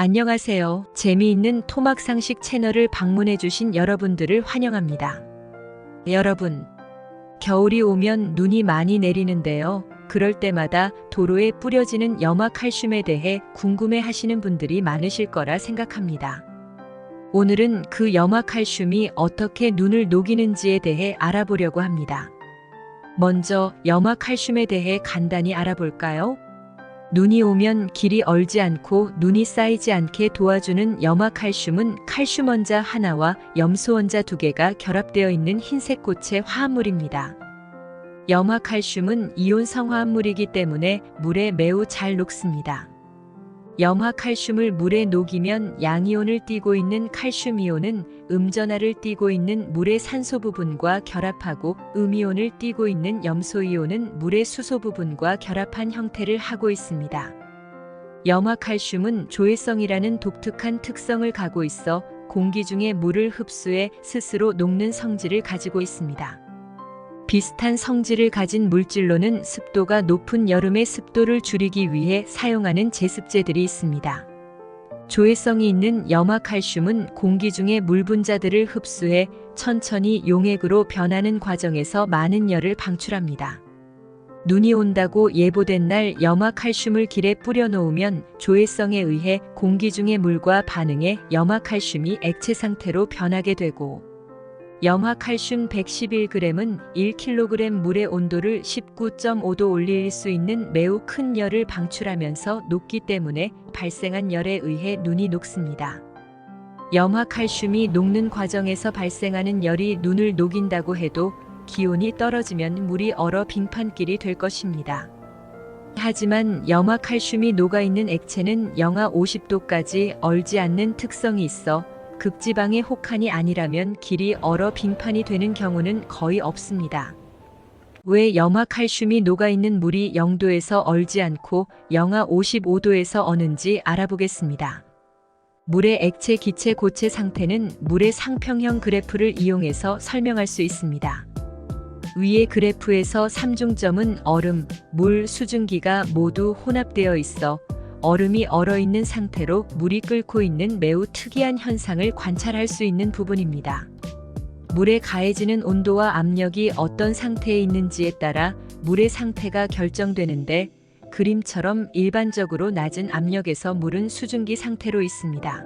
안녕하세요. 재미있는 토막상식 채널을 방문해주신 여러분들을 환영합니다. 여러분, 겨울이 오면 눈이 많이 내리는데요. 그럴 때마다 도로에 뿌려지는 염화칼슘에 대해 궁금해 하시는 분들이 많으실 거라 생각합니다. 오늘은 그 염화칼슘이 어떻게 눈을 녹이는지에 대해 알아보려고 합니다. 먼저 염화칼슘에 대해 간단히 알아볼까요? 눈이 오면 길이 얼지 않고 눈이 쌓이지 않게 도와주는 염화칼슘은 칼슘 원자 하나와 염소 원자 두 개가 결합되어 있는 흰색 꽃의 화합물입니다. 염화칼슘은 이온성 화합물이기 때문에 물에 매우 잘 녹습니다. 염화칼슘을 물에 녹이면 양이온을 띠고 있는 칼슘이온은 음전하를 띠고 있는 물의 산소 부분과 결합하고 음이온을 띠고 있는 염소이온은 물의 수소 부분과 결합한 형태를 하고 있습니다. 염화칼슘은 조해성이라는 독특한 특성을 가지고 있어 공기 중에 물을 흡수해 스스로 녹는 성질을 가지고 있습니다. 비슷한 성질을 가진 물질로는 습도가 높은 여름의 습도를 줄이기 위해 사용하는 제습제들이 있습니다. 조해성이 있는 염화칼슘은 공기 중의 물 분자들을 흡수해 천천히 용액으로 변하는 과정에서 많은 열을 방출합니다. 눈이 온다고 예보된 날 염화칼슘을 길에 뿌려 놓으면 조해성에 의해 공기 중의 물과 반응해 염화칼슘이 액체 상태로 변하게 되고, 염화칼슘 111g은 1kg 물의 온도를 19.5도 올릴 수 있는 매우 큰 열을 방출하면서 녹기 때문에 발생한 열에 의해 눈이 녹습니다. 염화칼슘이 녹는 과정에서 발생하는 열이 눈을 녹인다고 해도 기온이 떨어지면 물이 얼어 빙판길이 될 것입니다. 하지만 염화칼슘이 녹아있는 액체는 영하 50도까지 얼지 않는 특성이 있어 극지방의 혹한이 아니라면 길이 얼어 빙판이 되는 경우는 거의 없습니다. 왜 염화칼슘이 녹아있는 물이 0도에서 얼지 않고 영하 55도에서 어는지 알아보겠습니다. 물의 액체 기체 고체 상태는 물의 상평형 그래프를 이용해서 설명할 수 있습니다. 위의 그래프에서 3중점은 얼음, 물, 수증기가 모두 혼합되어 있어 얼음이 얼어있는 상태로 물이 끓고 있는 매우 특이한 현상을 관찰할 수 있는 부분입니다. 물에 가해지는 온도와 압력이 어떤 상태에 있는지에 따라 물의 상태가 결정되는데, 그림처럼 일반적으로 낮은 압력에서 물은 수증기 상태로 있습니다.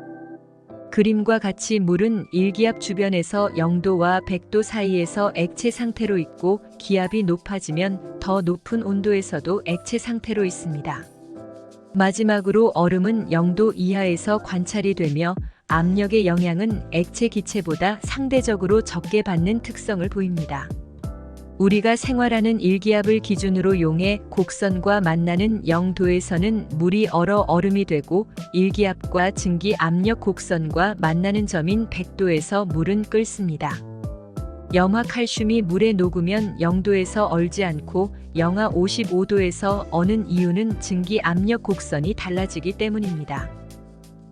그림과 같이 물은 일기압 주변에서 0도와 100도 사이에서 액체 상태로 있고, 기압이 높아지면 더 높은 온도에서도 액체 상태로 있습니다. 마지막으로 얼음은 0도 이하에서 관찰이 되며 압력의 영향은 액체 기체보다 상대적으로 적게 받는 특성을 보입니다. 우리가 생활하는 일기압을 기준으로 용해 곡선과 만나는 0도에서는 물이 얼어 얼음이 되고, 일기압과 증기 압력 곡선과 만나는 점인 100도에서 물은 끓습니다. 염화칼슘이 물에 녹으면 0도에서 얼지 않고 영하 55도에서 어는 이유는 증기 압력 곡선이 달라지기 때문입니다.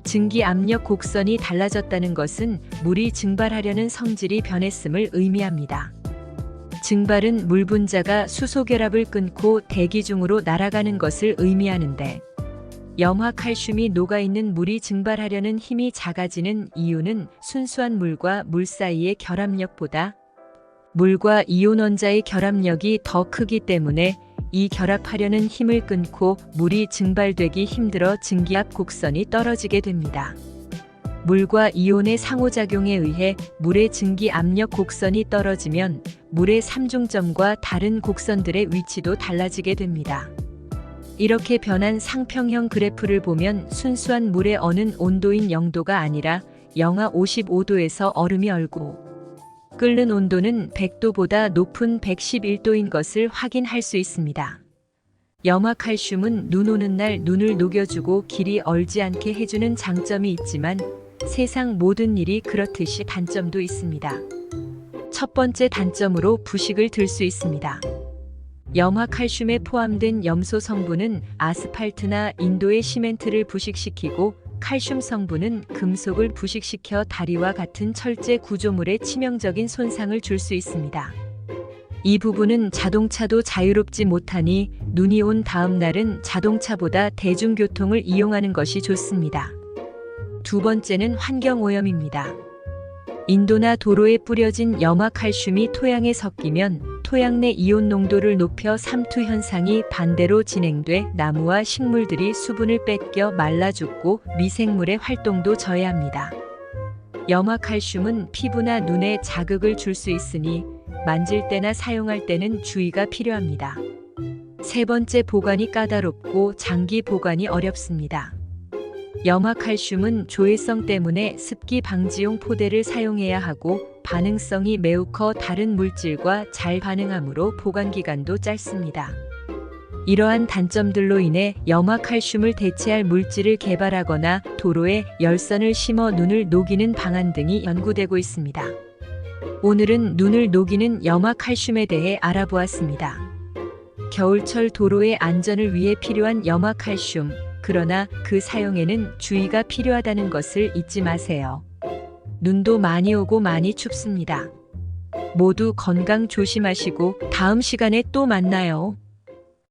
증기 압력 곡선이 달라졌다는 것은 물이 증발하려는 성질이 변했음을 의미합니다. 증발은 물 분자가 수소 결합을 끊고 대기 중으로 날아가는 것을 의미하는데, 염화칼슘이 녹아있는 물이 증발하려는 힘이 작아지는 이유는 순수한 물과 물 사이의 결합력보다 물과 이온 원자의 결합력이 더 크기 때문에 이 결합하려는 힘을 끊고 물이 증발되기 힘들어 증기압 곡선이 떨어지게 됩니다. 물과 이온의 상호작용에 의해 물의 증기 압력 곡선이 떨어지면 물의 3중점과 다른 곡선들의 위치도 달라지게 됩니다. 이렇게 변한 상평형 그래프를 보면 순수한 물의 어는 온도인 0도가 아니라 영하 55도에서 얼음이 얼고, 끓는 온도는 100도보다 높은 111도인 것을 확인할 수 있습니다. 염화칼슘은 눈 오는 날 눈을 녹여주고 길이 얼지 않게 해주는 장점이 있지만, 세상 모든 일이 그렇듯이 단점도 있습니다. 첫 번째 단점으로 부식을 들 수 있습니다. 염화칼슘에 포함된 염소 성분은 아스팔트나 인도의 시멘트를 부식시키고, 칼슘 성분은 금속을 부식시켜 다리와 같은 철제 구조물에 치명적인 손상을 줄 수 있습니다. 이 부분은 자동차도 자유롭지 못하니 눈이 온 다음 날은 자동차보다 대중교통을 이용하는 것이 좋습니다. 두 번째는 환경오염입니다. 인도나 도로에 뿌려진 염화칼슘이 토양에 섞이면 토양 내 이온 농도를 높여 삼투 현상이 반대로 진행돼 나무와 식물들이 수분을 뺏겨 말라 죽고 미생물의 활동도 저해합니다. 염화칼슘은 피부나 눈에 자극을 줄 수 있으니 만질 때나 사용할 때는 주의가 필요합니다. 세 번째, 보관이 까다롭고 장기 보관이 어렵습니다. 염화칼슘은 조회성 때문에 습기 방지용 포대를 사용해야 하고 반응성이 매우 커 다른 물질과 잘 반응하므로 보관 기간도 짧습니다. 이러한 단점들로 인해 염화칼슘을 대체할 물질을 개발하거나 도로에 열선을 심어 눈을 녹이는 방안 등이 연구되고 있습니다. 오늘은 눈을 녹이는 염화칼슘에 대해 알아보았습니다. 겨울철 도로의 안전을 위해 필요한 염화칼슘, 그러나 그 사용에는 주의가 필요하다는 것을 잊지 마세요. 눈도 많이 오고 많이 춥습니다. 모두 건강 조심하시고 다음 시간에 또 만나요.